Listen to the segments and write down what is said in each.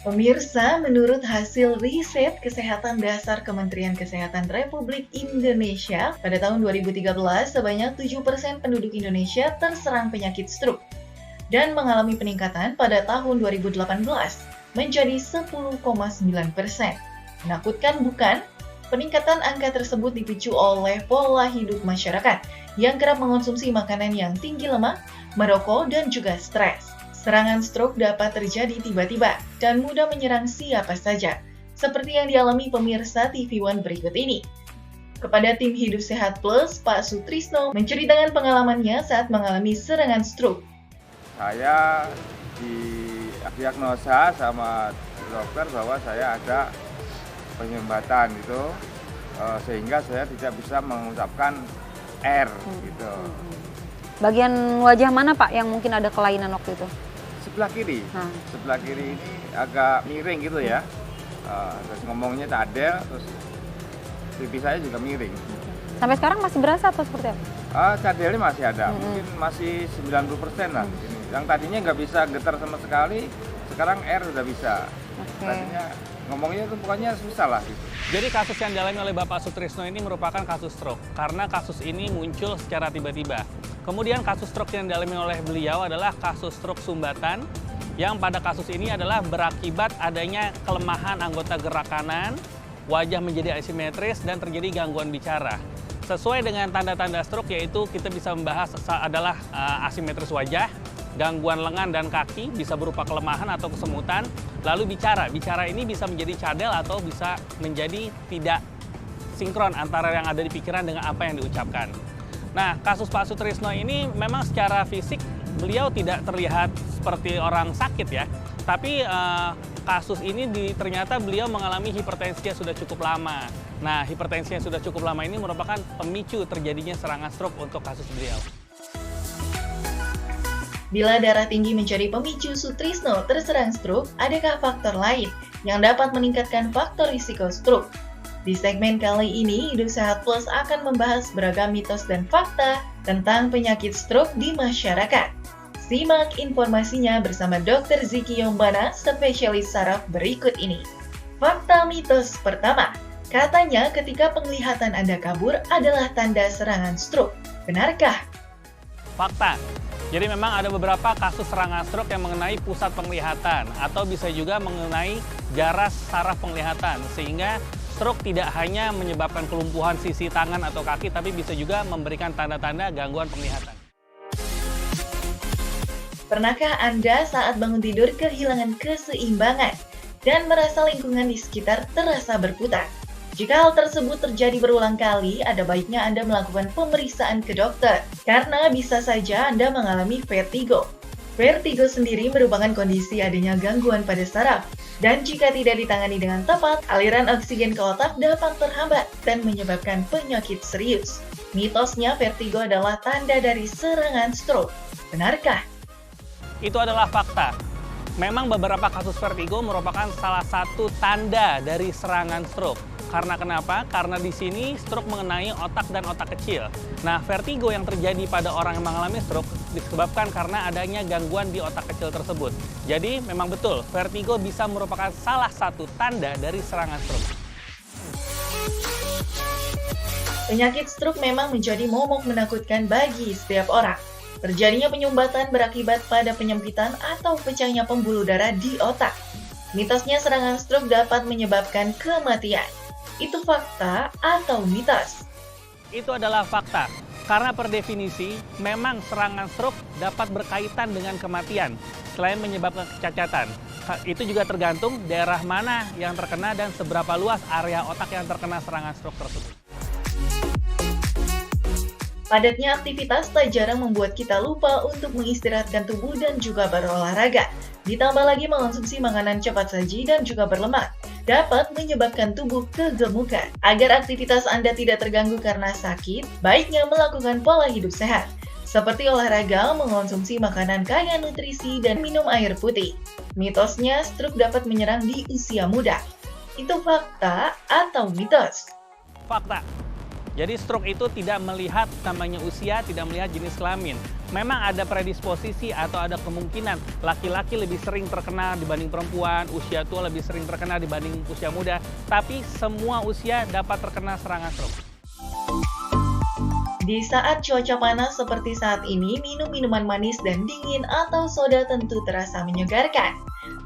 Pemirsa, menurut hasil riset Kesehatan Dasar Kementerian Kesehatan Republik Indonesia, pada tahun 2013, sebanyak 7% penduduk Indonesia terserang penyakit stroke dan mengalami peningkatan pada tahun 2018 menjadi 10,9%. Menakutkan bukan? Peningkatan angka tersebut dipicu oleh pola hidup masyarakat yang kerap mengonsumsi makanan yang tinggi lemak, merokok, dan juga stres. Serangan stroke dapat terjadi tiba-tiba dan mudah menyerang siapa saja, seperti yang dialami pemirsa TV One berikut ini. Kepada tim Hidup Sehat Plus, Pak Sutrisno menceritakan pengalamannya saat mengalami serangan stroke. Saya didiagnosa sama dokter bahwa saya ada penyumbatan itu, sehingga saya tidak bisa mengucapkan R gitu. Bagian wajah mana Pak yang mungkin ada kelainan waktu itu? Sebelah kiri, sebelah kiri ini agak miring gitu ya. Terus ngomongnya cadel, terus pipi saya juga miring. Sampai sekarang masih berasa atau seperti apa? Cadelnya masih ada, mungkin masih 90% lah. Yang tadinya nggak bisa getar sama sekali, sekarang R udah bisa. Tadinya ngomongnya itu pokoknya susah lah gitu. Jadi kasus yang dialami oleh Bapak Sutrisno ini merupakan kasus stroke, karena kasus ini muncul secara tiba-tiba. Kemudian kasus stroke yang dialami oleh beliau adalah kasus stroke sumbatan, yang pada kasus ini adalah berakibat adanya kelemahan anggota gerak kanan, wajah menjadi asimetris, dan terjadi gangguan bicara. Sesuai dengan tanda-tanda stroke, yaitu kita bisa membahas adalah asimetris wajah, gangguan lengan dan kaki, bisa berupa kelemahan atau kesemutan, lalu bicara. Bicara ini bisa menjadi cadel atau bisa menjadi tidak sinkron antara yang ada di pikiran dengan apa yang diucapkan. Nah, kasus Pak Sutrisno ini memang secara fisik beliau tidak terlihat seperti orang sakit ya, tapi kasus ini ternyata beliau mengalami hipertensi yang sudah cukup lama. Nah, hipertensi yang sudah cukup lama ini merupakan pemicu terjadinya serangan stroke untuk kasus beliau. Bila darah tinggi menjadi pemicu Sutrisno terserang stroke, adakah faktor lain yang dapat meningkatkan faktor risiko stroke? Di segmen kali ini, Hidup Sehat Plus akan membahas beragam mitos dan fakta tentang penyakit stroke di masyarakat. Simak informasinya bersama Dr. Ziki Yombana, spesialis saraf berikut ini. Fakta mitos pertama, katanya ketika penglihatan Anda kabur adalah tanda serangan stroke. Benarkah? Fakta. Jadi memang ada beberapa kasus serangan stroke yang mengenai pusat penglihatan atau bisa juga mengenai jaras saraf penglihatan, sehingga stroke tidak hanya menyebabkan kelumpuhan sisi tangan atau kaki, tapi bisa juga memberikan tanda-tanda gangguan penglihatan. Pernahkah Anda saat bangun tidur kehilangan keseimbangan dan merasa lingkungan di sekitar terasa berputar? Jika hal tersebut terjadi berulang kali, ada baiknya Anda melakukan pemeriksaan ke dokter, karena bisa saja Anda mengalami vertigo. Vertigo sendiri merupakan kondisi adanya gangguan pada saraf, dan jika tidak ditangani dengan tepat, aliran oksigen ke otak dapat terhambat dan menyebabkan penyakit serius. Mitosnya vertigo adalah tanda dari serangan stroke. Benarkah? Itu adalah fakta. Memang beberapa kasus vertigo merupakan salah satu tanda dari serangan stroke. Karena kenapa? Karena di sini stroke mengenai otak dan otak kecil. Nah, vertigo yang terjadi pada orang yang mengalami stroke disebabkan karena adanya gangguan di otak kecil tersebut. Jadi, memang betul, vertigo bisa merupakan salah satu tanda dari serangan stroke. Penyakit stroke memang menjadi momok menakutkan bagi setiap orang. Terjadinya penyumbatan berakibat pada penyempitan atau pecahnya pembuluh darah di otak. Mitosnya serangan stroke dapat menyebabkan kematian. Itu fakta atau mitos? Itu adalah fakta. Karena per definisi, memang serangan stroke dapat berkaitan dengan kematian, selain menyebabkan kecacatan. Itu juga tergantung daerah mana yang terkena dan seberapa luas area otak yang terkena serangan stroke tersebut. Padatnya aktivitas tak jarang membuat kita lupa untuk mengistirahatkan tubuh dan juga berolahraga. Ditambah lagi mengonsumsi makanan cepat saji dan juga berlemak, dapat menyebabkan tubuh kegemukan. Agar aktivitas Anda tidak terganggu karena sakit, baiknya melakukan pola hidup sehat, seperti olahraga, mengonsumsi makanan kaya nutrisi, dan minum air putih. Mitosnya, stroke dapat menyerang di usia muda. Itu fakta atau mitos? Fakta. Jadi stroke itu tidak melihat namanya usia, tidak melihat jenis kelamin. Memang ada predisposisi atau ada kemungkinan laki-laki lebih sering terkena dibanding perempuan, usia tua lebih sering terkena dibanding usia muda, tapi semua usia dapat terkena serangan stroke. Di saat cuaca panas seperti saat ini, minum minuman manis dan dingin atau soda tentu terasa menyegarkan.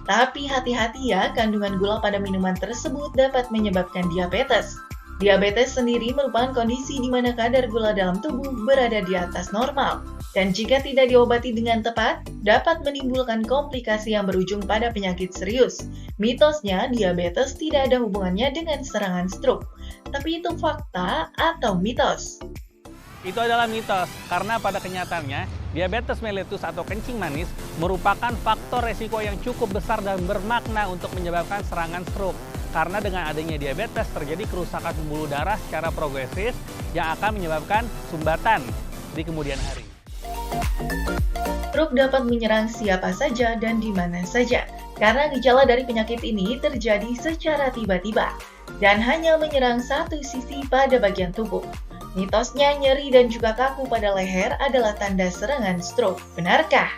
Tapi hati-hati ya, kandungan gula pada minuman tersebut dapat menyebabkan diabetes. Diabetes sendiri merupakan kondisi di mana kadar gula dalam tubuh berada di atas normal. Dan jika tidak diobati dengan tepat, dapat menimbulkan komplikasi yang berujung pada penyakit serius. Mitosnya, diabetes tidak ada hubungannya dengan serangan stroke. Tapi itu fakta atau mitos? Itu adalah mitos, karena pada kenyataannya, diabetes mellitus atau kencing manis merupakan faktor resiko yang cukup besar dan bermakna untuk menyebabkan serangan stroke. Karena dengan adanya diabetes terjadi kerusakan pembuluh darah secara progresif yang akan menyebabkan sumbatan di kemudian hari. Stroke dapat menyerang siapa saja dan di mana saja, karena gejala dari penyakit ini terjadi secara tiba-tiba dan hanya menyerang satu sisi pada bagian tubuh. Mitosnya, nyeri dan juga kaku pada leher adalah tanda serangan stroke. Benarkah?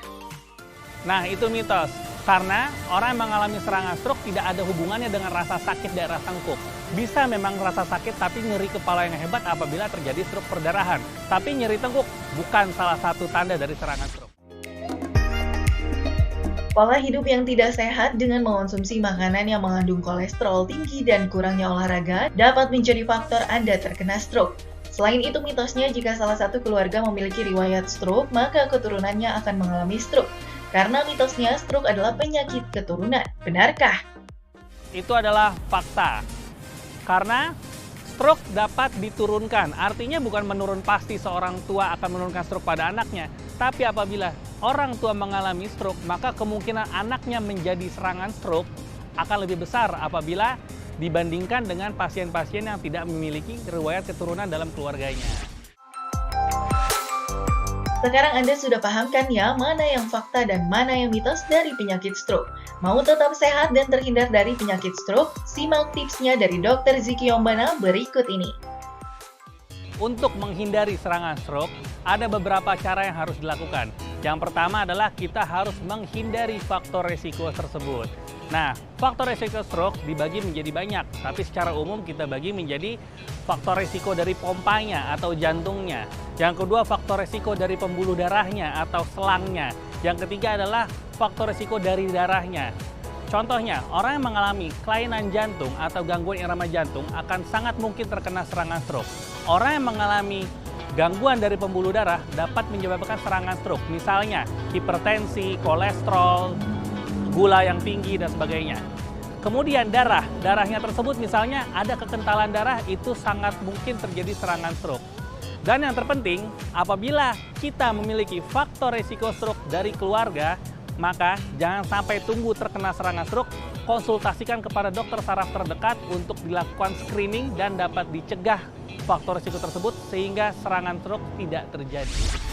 Nah, itu mitos. Karena orang yang mengalami serangan stroke tidak ada hubungannya dengan rasa sakit daerah tengkuk. Bisa memang rasa sakit tapi nyeri kepala yang hebat apabila terjadi stroke perdarahan. Tapi nyeri tengkuk bukan salah satu tanda dari serangan stroke. Pola hidup yang tidak sehat dengan mengonsumsi makanan yang mengandung kolesterol tinggi dan kurangnya olahraga dapat menjadi faktor Anda terkena stroke. Selain itu, mitosnya jika salah satu keluarga memiliki riwayat stroke, maka keturunannya akan mengalami stroke. Karena mitosnya stroke adalah penyakit keturunan. Benarkah? Itu adalah fakta. Karena stroke dapat diturunkan. Artinya bukan menurun pasti seorang tua akan menurunkan stroke pada anaknya. Tapi apabila orang tua mengalami stroke, maka kemungkinan anaknya menjadi serangan stroke akan lebih besar apabila dibandingkan dengan pasien-pasien yang tidak memiliki riwayat keturunan dalam keluarganya. Sekarang Anda sudah paham kan ya mana yang fakta dan mana yang mitos dari penyakit stroke? Mau tetap sehat dan terhindar dari penyakit stroke? Simak tipsnya dari Dr. Ziki Yombana berikut ini. Untuk menghindari serangan stroke, ada beberapa cara yang harus dilakukan. Yang pertama adalah kita harus menghindari faktor resiko tersebut. Nah, faktor resiko stroke dibagi menjadi banyak, tapi secara umum kita bagi menjadi faktor resiko dari pompanya atau jantungnya. Yang kedua, faktor resiko dari pembuluh darahnya atau selangnya. Yang ketiga adalah faktor resiko dari darahnya. Contohnya, orang yang mengalami kelainan jantung atau gangguan irama jantung akan sangat mungkin terkena serangan stroke. Orang yang mengalami gangguan dari pembuluh darah dapat menyebabkan serangan stroke. Misalnya, hipertensi, kolesterol, gula yang tinggi, dan sebagainya. Kemudian darahnya tersebut misalnya ada kekentalan darah, itu sangat mungkin terjadi serangan stroke. Dan yang terpenting, apabila kita memiliki faktor risiko stroke dari keluarga, maka jangan sampai tunggu terkena serangan stroke, konsultasikan kepada dokter saraf terdekat untuk dilakukan screening dan dapat dicegah faktor risiko tersebut sehingga serangan stroke tidak terjadi.